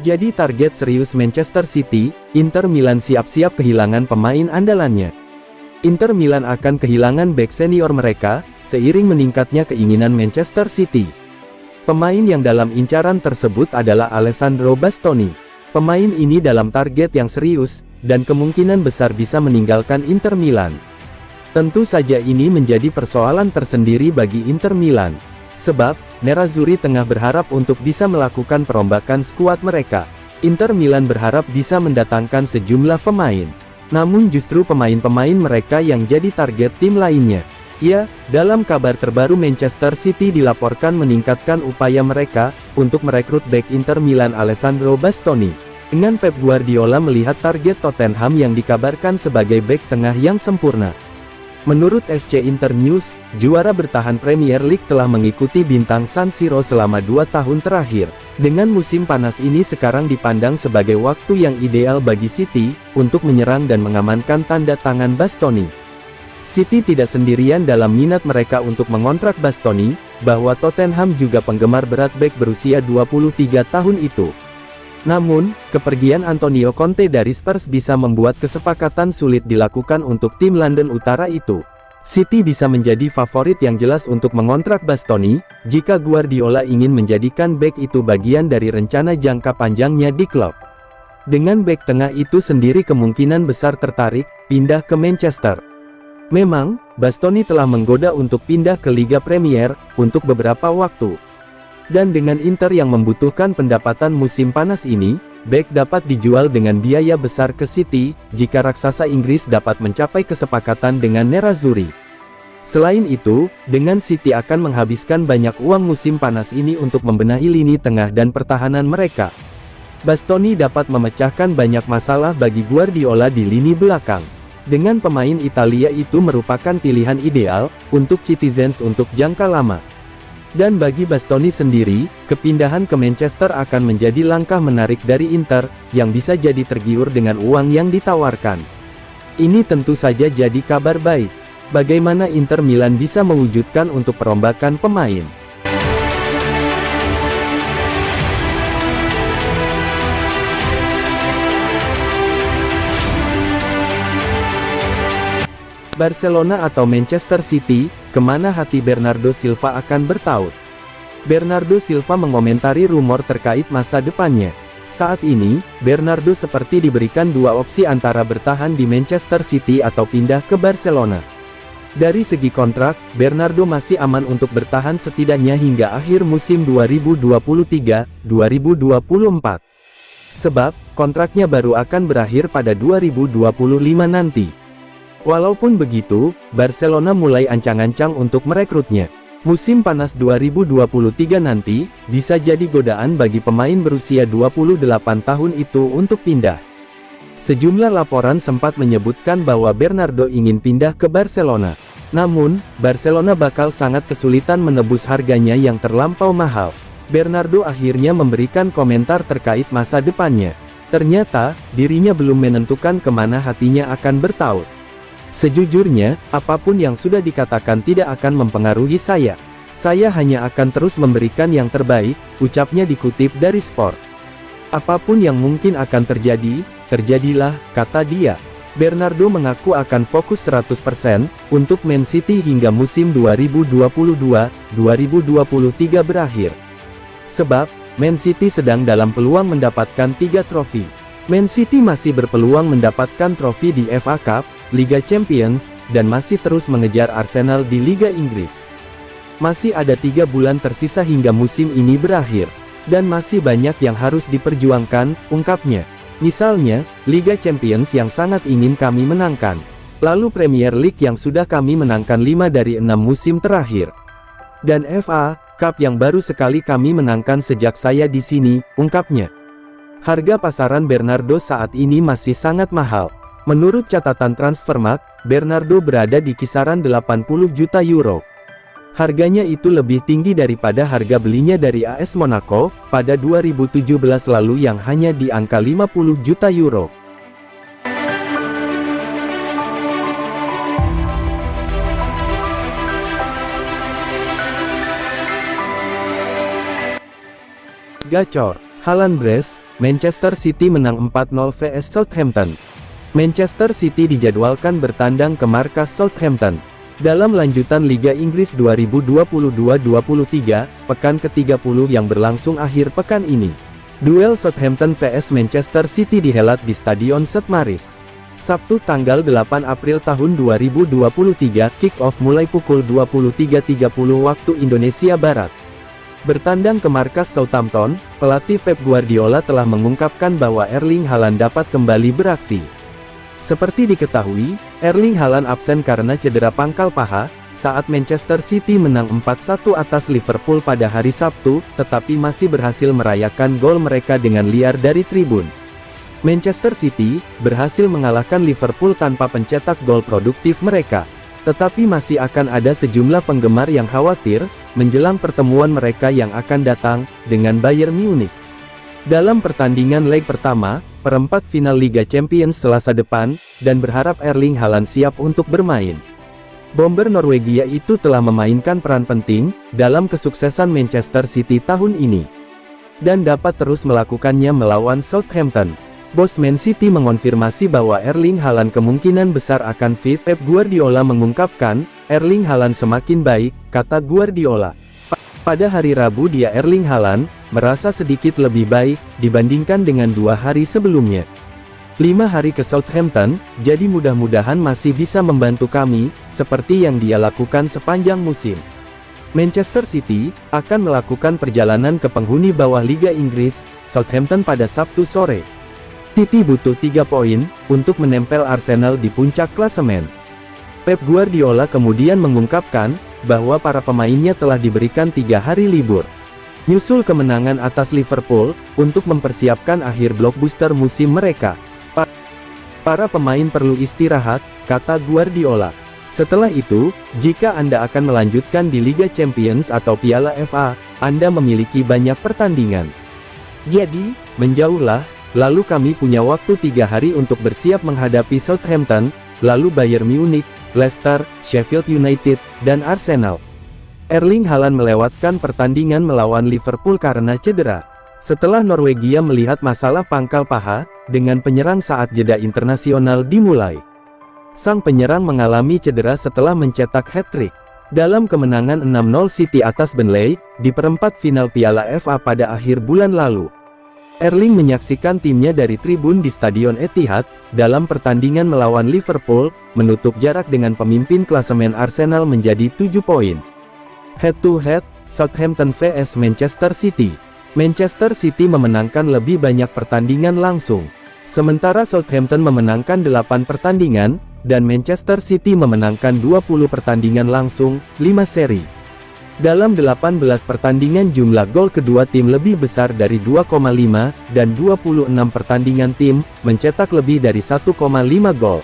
Jadi target serius Manchester City, Inter Milan siap-siap kehilangan pemain andalannya. Inter Milan akan kehilangan bek senior mereka, seiring meningkatnya keinginan Manchester City. Pemain yang dalam incaran tersebut adalah Alessandro Bastoni. Pemain ini dalam target yang serius, dan kemungkinan besar bisa meninggalkan Inter Milan. Tentu saja ini menjadi persoalan tersendiri bagi Inter Milan. Sebab, Nerazzurri tengah berharap untuk bisa melakukan perombakan skuad mereka. Inter Milan berharap bisa mendatangkan sejumlah pemain. Namun justru pemain-pemain mereka yang jadi target tim lainnya. Ya, dalam kabar terbaru Manchester City dilaporkan meningkatkan upaya mereka untuk merekrut bek Inter Milan Alessandro Bastoni. Dengan Pep Guardiola melihat target Tottenham yang dikabarkan sebagai bek tengah yang sempurna. Menurut FC Internews, juara bertahan Premier League telah mengikuti bintang San Siro selama 2 tahun terakhir. Dengan musim panas ini sekarang dipandang sebagai waktu yang ideal bagi City, untuk menyerang dan mengamankan tanda tangan Bastoni. City tidak sendirian dalam minat mereka untuk mengontrak Bastoni, bahwa Tottenham juga penggemar berat bek berusia 23 tahun itu. Namun, kepergian Antonio Conte dari Spurs bisa membuat kesepakatan sulit dilakukan untuk tim London Utara itu. City bisa menjadi favorit yang jelas untuk mengontrak Bastoni, jika Guardiola ingin menjadikan bek itu bagian dari rencana jangka panjangnya di klub. Dengan bek tengah itu sendiri kemungkinan besar tertarik, pindah ke Manchester. Memang, Bastoni telah menggoda untuk pindah ke Liga Premier, untuk beberapa waktu. Dan dengan Inter yang membutuhkan pendapatan musim panas ini, bek dapat dijual dengan biaya besar ke City, jika raksasa Inggris dapat mencapai kesepakatan dengan Nerazzurri. Selain itu, dengan City akan menghabiskan banyak uang musim panas ini untuk membenahi lini tengah dan pertahanan mereka. Bastoni dapat memecahkan banyak masalah bagi Guardiola di lini belakang. Dengan pemain Italia itu merupakan pilihan ideal, untuk Citizens untuk jangka lama. Dan bagi Bastoni sendiri, kepindahan ke Manchester akan menjadi langkah menarik dari Inter, yang bisa jadi tergiur dengan uang yang ditawarkan. Ini tentu saja jadi kabar baik. Bagaimana Inter Milan bisa mewujudkan untuk perombakan pemain? Barcelona atau Manchester City, kemana hati Bernardo Silva akan bertaut? Bernardo Silva mengomentari rumor terkait masa depannya. Saat ini, Bernardo seperti diberikan dua opsi antara bertahan di Manchester City atau pindah ke Barcelona. Dari segi kontrak, Bernardo masih aman untuk bertahan setidaknya hingga akhir musim 2023-2024. Sebab, kontraknya baru akan berakhir pada 2025 nanti. Walaupun begitu, Barcelona mulai ancang-ancang untuk merekrutnya. Musim panas 2023 nanti, bisa jadi godaan bagi pemain berusia 28 tahun itu untuk pindah. Sejumlah laporan sempat menyebutkan bahwa Bernardo ingin pindah ke Barcelona. Namun, Barcelona bakal sangat kesulitan menebus harganya yang terlampau mahal. Bernardo akhirnya memberikan komentar terkait masa depannya. Ternyata, dirinya belum menentukan kemana hatinya akan bertaut. Sejujurnya, apapun yang sudah dikatakan tidak akan mempengaruhi saya. Saya hanya akan terus memberikan yang terbaik, ucapnya dikutip dari Sport. Apapun yang mungkin akan terjadi, terjadilah, kata dia. Bernardo mengaku akan fokus 100% untuk Man City hingga musim 2022-2023 berakhir. Sebab, Man City sedang dalam peluang mendapatkan 3 trofi. Man City masih berpeluang mendapatkan trofi di FA Cup, Liga Champions, dan masih terus mengejar Arsenal di Liga Inggris. Masih ada 3 bulan tersisa hingga musim ini berakhir. Dan masih banyak yang harus diperjuangkan, ungkapnya. Misalnya, Liga Champions yang sangat ingin kami menangkan. Lalu Premier League yang sudah kami menangkan 5 dari 6 musim terakhir. Dan FA Cup yang baru sekali kami menangkan sejak saya di sini, ungkapnya. Harga pasaran Bernardo saat ini masih sangat mahal. Menurut catatan Transfermarkt, Bernardo berada di kisaran 80 juta euro. Harganya itu lebih tinggi daripada harga belinya dari AS Monaco, pada 2017 lalu yang hanya di angka 50 juta euro. Gacor. Haaland brace, Manchester City menang 4-0 vs Southampton. Manchester City dijadwalkan bertandang ke markas Southampton dalam lanjutan Liga Inggris 2022-23, pekan ke-30 yang berlangsung akhir pekan ini. Duel Southampton vs Manchester City dihelat di Stadion St. Mary's. Sabtu tanggal 8 April tahun 2023, kick-off mulai pukul 23.30 waktu Indonesia Barat. Bertandang ke markas Southampton, pelatih Pep Guardiola telah mengungkapkan bahwa Erling Haaland dapat kembali beraksi. Seperti diketahui, Erling Haaland absen karena cedera pangkal paha, saat Manchester City menang 4-1 atas Liverpool pada hari Sabtu, tetapi masih berhasil merayakan gol mereka dengan liar dari tribun. Manchester City berhasil mengalahkan Liverpool tanpa pencetak gol produktif mereka. Tetapi masih akan ada sejumlah penggemar yang khawatir, menjelang pertemuan mereka yang akan datang, dengan Bayern Munich. Dalam pertandingan leg pertama, perempat final Liga Champions Selasa depan, dan berharap Erling Haaland siap untuk bermain. Bomber Norwegia itu telah memainkan peran penting, dalam kesuksesan Manchester City tahun ini. Dan dapat terus melakukannya melawan Southampton. Bos Man City mengonfirmasi bahwa Erling Haaland kemungkinan besar akan fit. Pep Guardiola mengungkapkan, Erling Haaland semakin baik, kata Guardiola. Pada hari Rabu Erling Haaland merasa sedikit lebih baik, dibandingkan dengan 2 hari sebelumnya. 5 hari ke Southampton, jadi mudah-mudahan masih bisa membantu kami, seperti yang dia lakukan sepanjang musim. Manchester City akan melakukan perjalanan ke penghuni bawah Liga Inggris, Southampton pada Sabtu sore. City butuh 3 poin, untuk menempel Arsenal di puncak klasemen. Pep Guardiola kemudian mengungkapkan, bahwa para pemainnya telah diberikan 3 hari libur. Nyusul kemenangan atas Liverpool, untuk mempersiapkan akhir blockbuster musim mereka. Para pemain perlu istirahat, kata Guardiola. Setelah itu, jika Anda akan melanjutkan di Liga Champions atau Piala FA, Anda memiliki banyak pertandingan. Jadi, menjauhlah. Lalu kami punya waktu 3 hari untuk bersiap menghadapi Southampton, lalu Bayern Munich, Leicester, Sheffield United, dan Arsenal. Erling Haaland melewatkan pertandingan melawan Liverpool karena cedera. Setelah Norwegia melihat masalah pangkal paha, dengan penyerang saat jeda internasional dimulai. Sang penyerang mengalami cedera setelah mencetak hat-trick. Dalam kemenangan 6-0 City atas Burnley, di perempat final Piala FA pada akhir bulan lalu. Erling menyaksikan timnya dari tribun di Stadion Etihad, dalam pertandingan melawan Liverpool, menutup jarak dengan pemimpin klasemen Arsenal menjadi 7 poin. Head to head, Southampton vs Manchester City. Manchester City memenangkan lebih banyak pertandingan langsung. Sementara Southampton memenangkan 8 pertandingan, dan Manchester City memenangkan 20 pertandingan langsung, 5 seri. Dalam 18 pertandingan jumlah gol kedua tim lebih besar dari 2,5, dan 26 pertandingan tim mencetak lebih dari 1,5 gol.